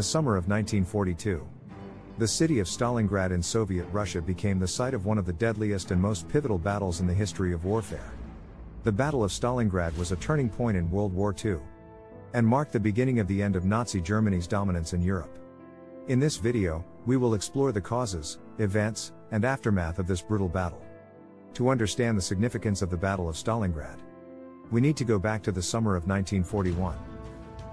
summer of 1942. The city of Stalingrad in Soviet Russia became the site of one of the deadliest and most pivotal battles in the history of warfare. The Battle of Stalingrad was a turning point in World War II, and marked the beginning of the end of Nazi Germany's dominance in Europe. In this video, we will explore the causes, events, and aftermath of this brutal battle. To understand the significance of the Battle of Stalingrad, we need to go back to the summer of 1941.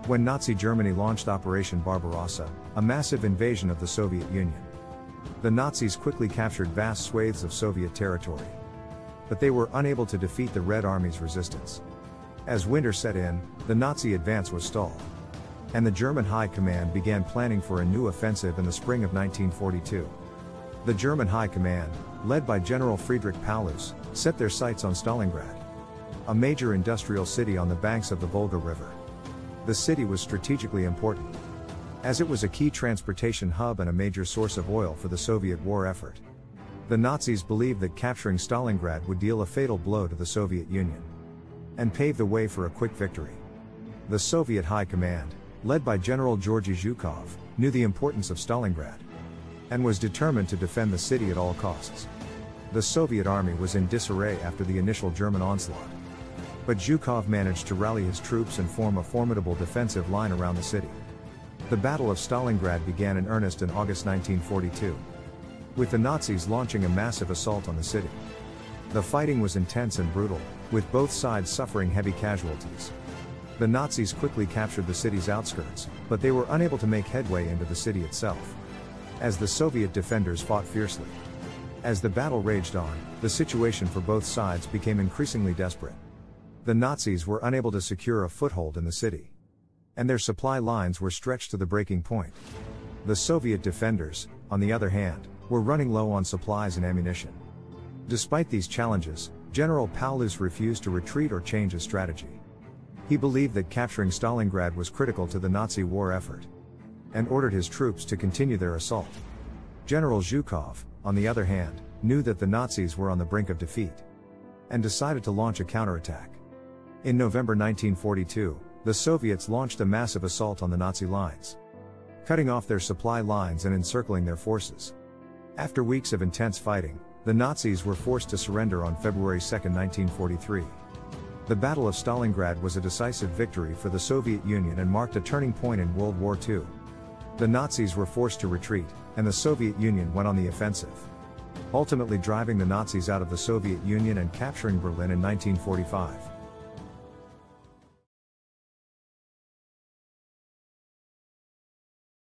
When Nazi Germany launched Operation Barbarossa, a massive invasion of the Soviet Union. The Nazis quickly captured vast swathes of Soviet territory. But they were unable to defeat the Red Army's resistance. As winter set in, the Nazi advance was stalled. And the German High Command began planning for a new offensive in the spring of 1942. The German High Command, led by General Friedrich Paulus, set their sights on Stalingrad, a major industrial city on the banks of the Volga River. The city was strategically important, as it was a key transportation hub and a major source of oil for the Soviet war effort. The Nazis believed that capturing Stalingrad would deal a fatal blow to the Soviet Union, and pave the way for a quick victory. The Soviet High Command, led by General Georgy Zhukov, knew the importance of Stalingrad, and was determined to defend the city at all costs. The Soviet army was in disarray after the initial German onslaught. But Zhukov managed to rally his troops and form a formidable defensive line around the city. The Battle of Stalingrad began in earnest in August 1942, with the Nazis launching a massive assault on the city. The fighting was intense and brutal, with both sides suffering heavy casualties. The Nazis quickly captured the city's outskirts, but they were unable to make headway into the city itself, as the Soviet defenders fought fiercely. As the battle raged on, the situation for both sides became increasingly desperate. The Nazis were unable to secure a foothold in the city, and their supply lines were stretched to the breaking point. The Soviet defenders, on the other hand, were running low on supplies and ammunition. Despite these challenges, General Paulus refused to retreat or change his strategy. He believed that capturing Stalingrad was critical to the Nazi war effort, and ordered his troops to continue their assault. General Zhukov, on the other hand, knew that the Nazis were on the brink of defeat, and decided to launch a counterattack. In November 1942, the Soviets launched a massive assault on the Nazi lines, cutting off their supply lines and encircling their forces. After weeks of intense fighting, the Nazis were forced to surrender on February 2, 1943. The Battle of Stalingrad was a decisive victory for the Soviet Union and marked a turning point in World War II. The Nazis were forced to retreat, and the Soviet Union went on the offensive, ultimately driving the Nazis out of the Soviet Union and capturing Berlin in 1945.